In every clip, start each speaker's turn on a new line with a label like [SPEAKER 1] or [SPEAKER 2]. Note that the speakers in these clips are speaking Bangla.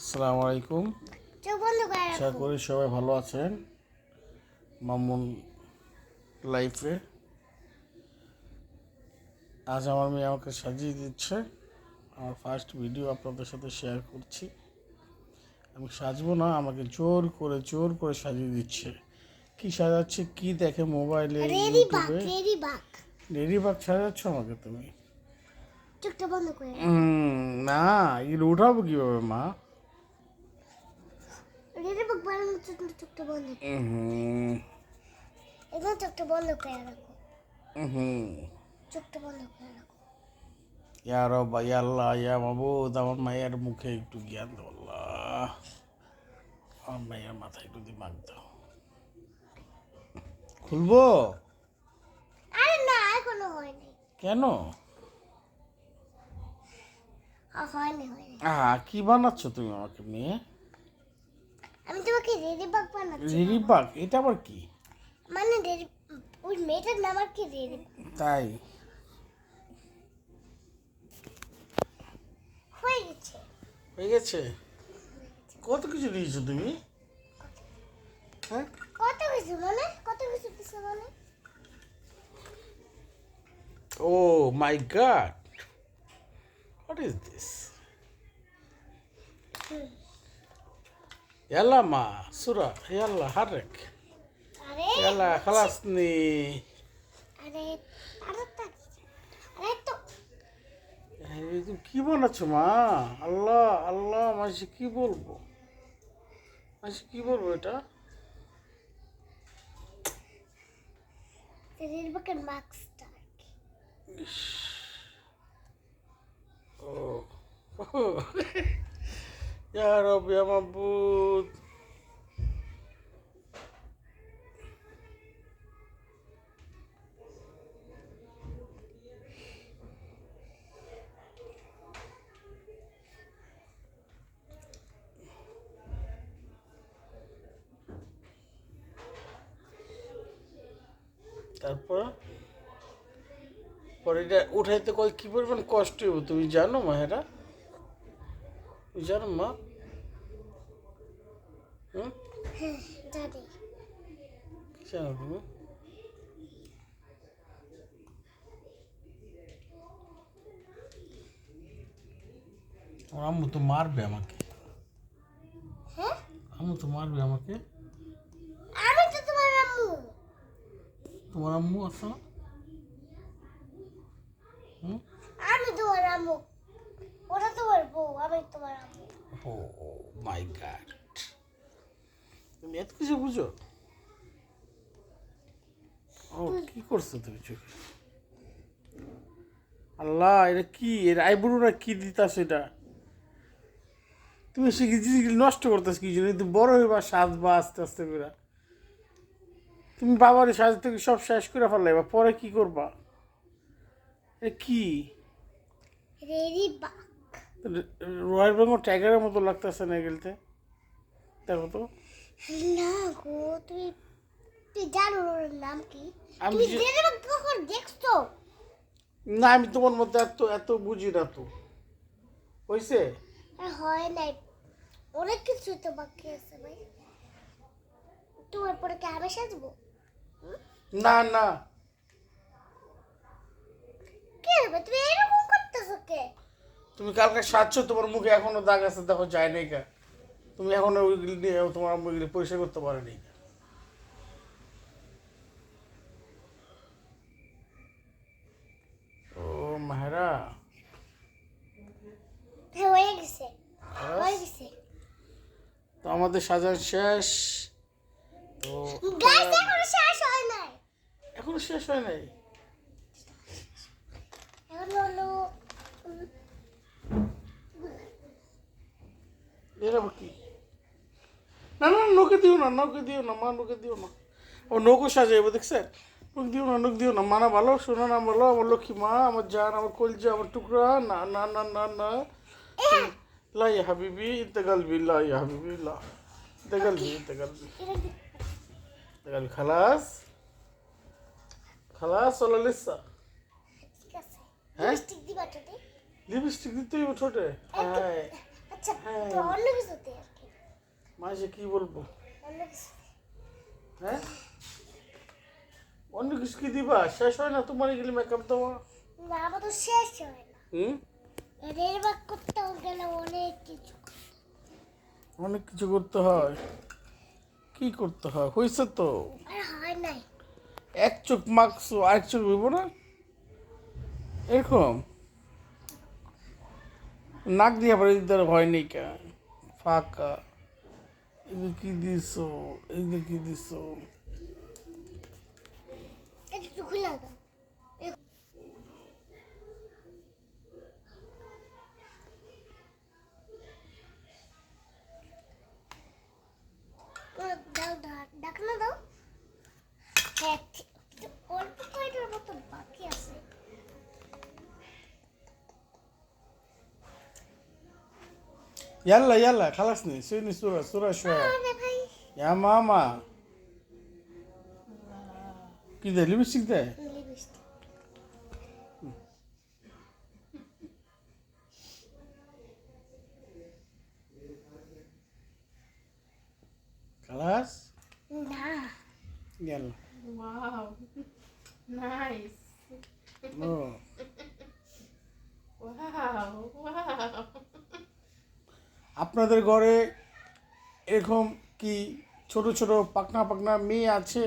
[SPEAKER 1] আসসালামু আলাইকুম। আশা করি সবাই ভালো আছেন। মামুন লাইফে আজ আমার মেয়ে আমাকে সাজিয়ে দিচ্ছে। আমার ফার্স্ট ভিডিও আপনাদের সাথে শেয়ার করছি। আমি সাজবো না, আমাকে জোর করে সাজিয়ে দিচ্ছে। কি সাজাচ্ছে, কি দেখে মোবাইলে, ইউটিউবে। লেডিবাগ সাজাচ্ছ আমাকে তুমি?
[SPEAKER 2] চোখটা বন্ধ করে
[SPEAKER 1] না, এগুলো উঠাবো কিভাবে মা?
[SPEAKER 2] লেডিবাগ বানানোর জন্য চোখটা বন্ধ করে এবার চোখটা বন্ধ করে রাখো। চোখটা বন্ধ করে রাখো।
[SPEAKER 1] ইয়া রব, ইয়া আল্লাহ, ইয়া মাবুদ, আমার মায়ের মুখে একটু জ্ঞান দাও আল্লাহ। আমার মায়ের মাথায় একটু দিমাগ দাও। খুলবো?
[SPEAKER 2] আরে না, এখনো হয়নি।
[SPEAKER 1] কেন?
[SPEAKER 2] হয়নি।
[SPEAKER 1] কি বানাচ্ছ তুমি আমাকে মেয়ে?
[SPEAKER 2] আমি তোমাকে লেডিবাগ বানাচ্ছি।
[SPEAKER 1] লেডিবাগ? এটা আবার কি?
[SPEAKER 2] মানে ওই মেয়েটার নাম আর কি লেডিবাগ।
[SPEAKER 1] তাই
[SPEAKER 2] হয়ে
[SPEAKER 1] গেছে? কত কিছু দিয়েছো তুমি? হ্যাঁ,
[SPEAKER 2] কত কিছু দিছো মানে?
[SPEAKER 1] ও মাই গড, হোয়াট ইজ দিস? يلا ما سورة يلا حرك
[SPEAKER 2] আরে
[SPEAKER 1] يلا خلصني
[SPEAKER 2] আরে আরে তো
[SPEAKER 1] তুমি কি বানাচ্ছো মা? আল্লাহ আল্লাহ, মাসি কি বলবো? এটা?
[SPEAKER 2] লেডিবাগের মাস্কটা।
[SPEAKER 1] ইস, ও ইয়া রব, ইয়া মাবুদ। তারপর পরে এটা উঠাইতে কি পরিমাণ কষ্ট হইব তুমি জানো মাহেরা? তুমি জানো মা?
[SPEAKER 2] জানি।
[SPEAKER 1] জানো তুমি? আমার আম্মু তো মারবে আমাকে।
[SPEAKER 2] হ্যাঁ,
[SPEAKER 1] আম্মু তো মারবে আমাকে।
[SPEAKER 2] আমি তো তোমার আম্মু।
[SPEAKER 1] তোমার আম্মু আছে না?
[SPEAKER 2] আমি তোমার আম্মু। ওরা তোমার বউ, আমি তোমার আম্মু।
[SPEAKER 1] ও মাই গড, তুমি এত কিছু বুঝো? ও কি করছো তুমি চোখে? আল্লাহ, এটা কি? এর আইব্রোটা কি দিতাস? এটা তুমি সে নষ্ট করতেছ কি জন্য? তুমি বড় হইবা, সাজবা আস্তে আস্তে করে। তুমি বাবার সাজ থেকে সব শেষ করে ফেললাইবা, পরে কি করবা? এটা কি?
[SPEAKER 2] লেডিবাগ।
[SPEAKER 1] রয়্যাল বেঙ্গল টাইগারের মতো লাগতেছে না গেলতে? দেখো তো।
[SPEAKER 2] না গো, তুই জানো ওর নাম কি?
[SPEAKER 1] আমি
[SPEAKER 2] তুমি লেডিবাগ কখন দেখছো?
[SPEAKER 1] না, আমি তোমার মধ্যে এত এত বুঝি না তো। হয়েছে?
[SPEAKER 2] হয় নাই, অনেক কিছু তো বাকি আছে ভাই। তোমার পরে কি আমি সাজবো?
[SPEAKER 1] না না,
[SPEAKER 2] কি হবে, তুমি এরকম করতেছো কে?
[SPEAKER 1] তুমি কালকে সাজছো, তোমার মুখে এখনো দাগ আছে, দেখো যায় নাই কা? তুমি এখনো ওইগুলি নিয়ে তোমার মুখগুলি পরিষ্কার করতে পারোনি। ও মাহেরা,
[SPEAKER 2] হ্যাঁ, হয়ে গেছে।
[SPEAKER 1] তো আমাদের সাজান শেষ। তো
[SPEAKER 2] গাইস, এখনো শেষ হয় নাই।
[SPEAKER 1] এখনো শেষ হয় নাই?
[SPEAKER 2] এখন হলো
[SPEAKER 1] এর আবার কি? না না, নৌকে দিও না মা, নৌকে দিও না। ও নৌকো সাজাইবো, দেখছেন? নখ দিও না, মানা ভালো, শোনো না ভালো, আমার লক্ষ্মী মা, আমার জান, আমার কলজা, আমার টুকরা। না না না না না, লা ইয়া হাবিবি ইনতা গালবি, লা ইয়া হাবিবি, লা ইনতা গালবি, খালাস খালাস ওলা লিসা।
[SPEAKER 2] ঠিক আছে।
[SPEAKER 1] হ্যাঁ,
[SPEAKER 2] লিপস্টিক দিবা তো?
[SPEAKER 1] লিপস্টিক দিতে হইব ঠোঁটে? হ্যাঁ
[SPEAKER 2] আচ্ছা,
[SPEAKER 1] হ্যাঁ।
[SPEAKER 2] তো অন্য কিছু
[SPEAKER 1] মাঝে কি বলবো?
[SPEAKER 2] অন্য কিছু।
[SPEAKER 1] হ্যাঁ, অন্য কিছু কি দিবা? শেষ হয় না তোমার এগুলি মেকআপ দেওয়া?
[SPEAKER 2] না আমার তো শেষ হয় না।
[SPEAKER 1] হুম,
[SPEAKER 2] রেল বাক করতেও গেলে অনেক কিছু।
[SPEAKER 1] অনেক কিছু করতে হয়। কি করতে হয়? হয়েছে তো।
[SPEAKER 2] আর হয় নাই।
[SPEAKER 1] এক চোখ মাখছো, আরেক চোখ হইব না এরকম? নাক দিয়ে আবার এদিক দ্বারা ভয় নেই কেন? ফাঁকা। এদিকে কি দিছো? এদিকে কি দিছো?
[SPEAKER 2] একটু খুলে দাও। দাও ডাকনা দাও। হ্যাঁ অল্প কয়টার মতো বাকি আছে।
[SPEAKER 1] يلا يلا خلصني سويني صورة شوية
[SPEAKER 2] আরে ভাই
[SPEAKER 1] يا ماما كده لبسك ده
[SPEAKER 2] লিপস্টিক।
[SPEAKER 1] خلاص
[SPEAKER 2] না
[SPEAKER 1] يلا
[SPEAKER 3] Wow, nice.
[SPEAKER 1] أوه.
[SPEAKER 3] Wow, wow.
[SPEAKER 1] আপনাদের ঘরে এরকম কি ছোট ছোট পাকনা পাকনা মেয়ে আছে,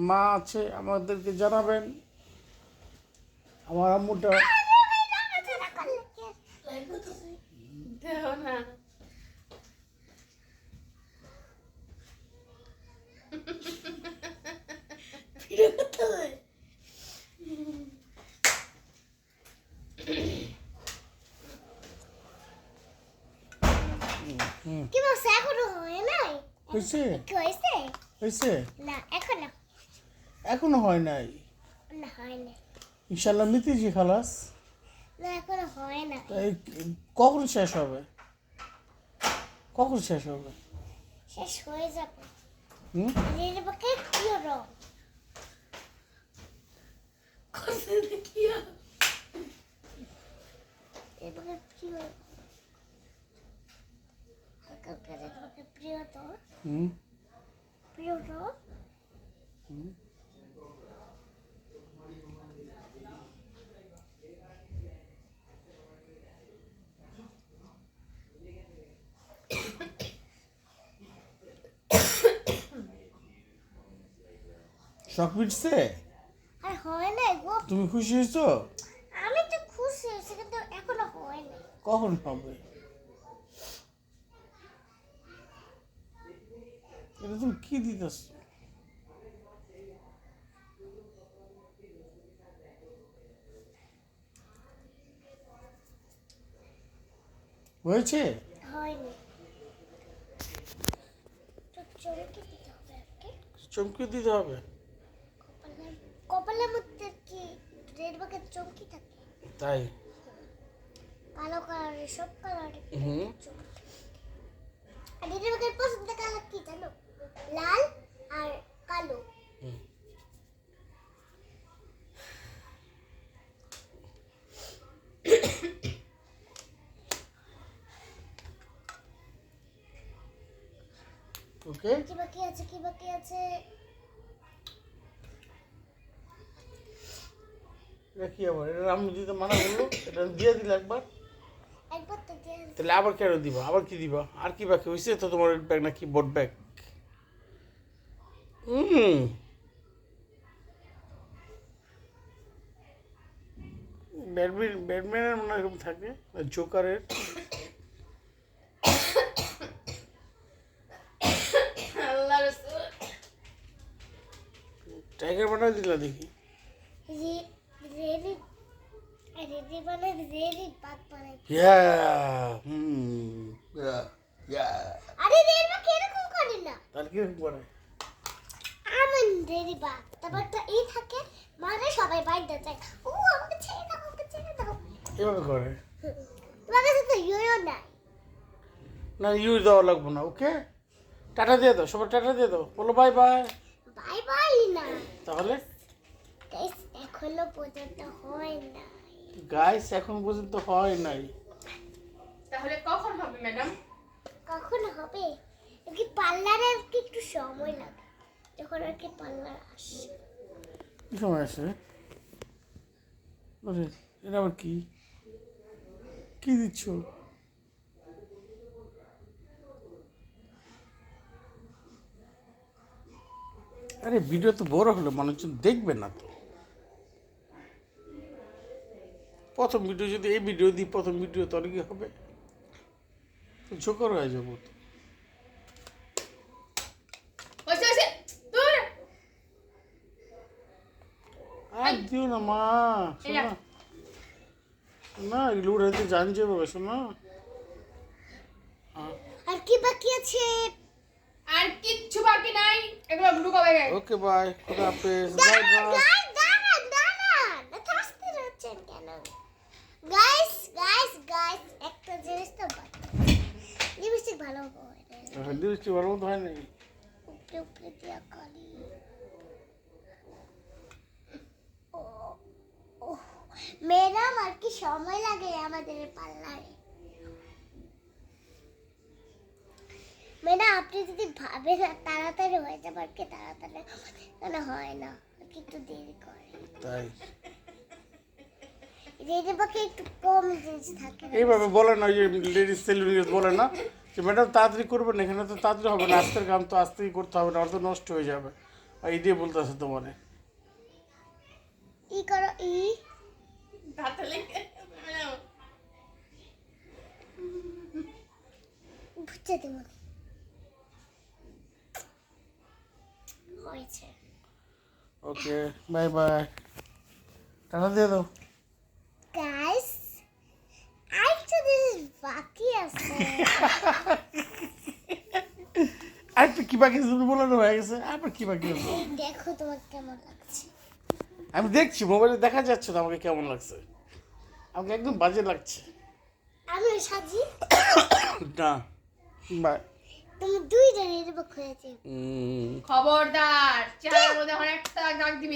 [SPEAKER 1] মা আছে? আমাদেরকে জানাবেন। আমার আম্মুটা
[SPEAKER 3] Donna.
[SPEAKER 2] কি বলছে এখনো হয় নাই?
[SPEAKER 1] হয়েছে
[SPEAKER 2] কি হয়েছে?
[SPEAKER 1] হয়েছে
[SPEAKER 2] না এখনো
[SPEAKER 1] এখনো হয় নাই।
[SPEAKER 2] না হয় না।
[SPEAKER 1] ইনশাল্লাহ মিতেছি খালাস।
[SPEAKER 2] না এখনো হয় না।
[SPEAKER 1] এই কখন শেষ হবে? কখন শেষ হবে?
[SPEAKER 2] শেষ হয়ে যাবে।
[SPEAKER 1] হুম,
[SPEAKER 2] রেল বাকে কি হলো? রেল বাকে কি হলো? কালকে রেল বাকে প্রিয় তো
[SPEAKER 1] হুম,
[SPEAKER 2] প্রিয় তো
[SPEAKER 1] হুম। শখ মিটছে?
[SPEAKER 2] আর হয় নাই গো।
[SPEAKER 1] তুমি খুশি হয়েছো?
[SPEAKER 2] আমি তো খুশি হয়েছি কিন্তু এখনো হয় নাই।
[SPEAKER 1] কখন হবে? এটা তুমি কি দিতেছ? হয়েছে?
[SPEAKER 2] হয়নি। তো চমকে দিতে হবে আর কি।
[SPEAKER 1] চমকে দিতে হবে?
[SPEAKER 2] কপালের মধ্যে কি রেড বাকের চমকি থাকে?
[SPEAKER 1] তাই?
[SPEAKER 2] কালো কালারের সব কালারের
[SPEAKER 1] হুম।
[SPEAKER 2] চমকি। আর রেড বাকের পছন্দের কালার কি জানো? লাল আর কালো।
[SPEAKER 1] ওকে,
[SPEAKER 2] কি বাকি আছে কি বাকি আছে?
[SPEAKER 1] এটা কি আবার? এটা আমি দিতে মানা করলো, এটা দিয়ে দিলে একবার।
[SPEAKER 2] একবার তো দিয়ে দিছি।
[SPEAKER 1] তাহলে আবার কেন দিবা? আবার কি দিবা? আর কি বাকি হয়েছে? তো তোমার ব্যাগ নাকি বোট ব্যাগ? হুম, ব্যাটম্যানের মনে হয় এরকম থাকে, জোকারের।
[SPEAKER 3] Allah Rasul.
[SPEAKER 1] টাইগার বানাই দিলা দেখি।
[SPEAKER 2] রেডি রেডি বানাই রেডি বাক বানাই।
[SPEAKER 1] ইয়া, হুম, ইয়া।
[SPEAKER 2] আরে রেড বাক এরকম করে না।
[SPEAKER 1] তাহলে কিরকম বানায়?
[SPEAKER 2] আমি রেডি বাক তারপর তো এই থাকে মানে সবাই বাইরে যায়। ও আমাকে ছেড়ে দাও আমাকে ছেড়ে দাও।
[SPEAKER 1] এভাবে করে
[SPEAKER 2] তোমার কাছে তো ইউও নাই।
[SPEAKER 1] না? ইউজ দেওয়া লাগবে না। ওকে, টাটা দিয়ে দাও, সবার টাটা দিয়ে দাও, বলো বাই বাই।
[SPEAKER 2] বাই বাই না।
[SPEAKER 1] তাহলে
[SPEAKER 2] গাইস এখনো পর্যন্ত হয় না।
[SPEAKER 1] গাইস এখন পর্যন্ত হয় নাই।
[SPEAKER 3] তাহলে কখন হবে ম্যাডাম?
[SPEAKER 2] কখন হবে? কি পার্লারে আর কি একটু সময় লাগে যখন আর কি পার্লার আসে।
[SPEAKER 1] কি সময় আছে? আরে এটা আবার কি কি দিচ্ছ? আরে ভিডিও তো বড় হলো, মানুষজন দেখবে না তো। প্রথম ভিডিও যদি এই ভিডিও দিই, প্রথম ভিডিও তো অনেক হবে, তো জোকার হয়ে যাবো তো।
[SPEAKER 3] হয়েছে দূর
[SPEAKER 1] আর দিও না মা, শোনা না, এগুলো উড়াইতে জান যাবে শোনা।
[SPEAKER 2] আর কি বাকি আছে?
[SPEAKER 3] আর কিচ্ছু বাকি নাই, এগুলো ঢুকাবে গায়ে।
[SPEAKER 1] ওকে বাই, খোদা হাফেজ, বাই বাই।
[SPEAKER 2] গাইস দাঁড়ান দাঁড়ান, এত আস্তে যাচ্ছেন কেন? গাইস গাইস গাইস একটা জিনিস তো বাকি, লিপস্টিক ভালো হয় না,
[SPEAKER 1] লিপস্টিক ভালো মতো হয় নাই।
[SPEAKER 2] উপরে উপরে দিয়া কালি। ম্যাডাম আর কি সময় লাগে আমাদের পার্লারে? ম্যাডাম আপনি যদি ভাবেন না তাড়াতাড়ি হয়ে যাবে, আর কি তাড়াতাড়ি মানে হয় না, আর কি একটু দেরি করে।
[SPEAKER 1] তাই
[SPEAKER 2] দেরি বাকি একটু কম জিনিস থাকে না।
[SPEAKER 1] এইভাবে বলে না, ওই যে লেডিস সেলুনে বলে না যে ম্যাডাম তাড়াতাড়ি করবেন, এখানে তো তাড়াতাড়ি হবে না, আজকের কাম তো আজকেই করতে হবে না, অর্থ নষ্ট হয়ে যাবে। আর এই দিয়ে বলতেছে তোমার
[SPEAKER 2] ই করো ই,
[SPEAKER 3] দাঁতে লেগে
[SPEAKER 2] বুঝতে দেবো হয়েছে।
[SPEAKER 1] ওকে বাই বাই, টাটা দিয়ে দাও।
[SPEAKER 2] গাইস আরেকটা জিনিস বাকি আছে।
[SPEAKER 1] আর তো কি বাকি আছে তুমি বলে হয়ে গেছে, আবার কি বাকি আছে?
[SPEAKER 2] দেখো তোমার কেমন লাগছে।
[SPEAKER 1] আমি দেখছি মোবাইলে, দেখা যাচ্ছে না আমাকে কেমন লাগছে, আমাকে একদম বাজে লাগছে।
[SPEAKER 2] আমি সাজি
[SPEAKER 1] না বাই।
[SPEAKER 2] তুমি দুইটা নির্বাক হয়েছে।
[SPEAKER 3] খবরদার চেহারার মধ্যে অনেকটা দাগ দিবি।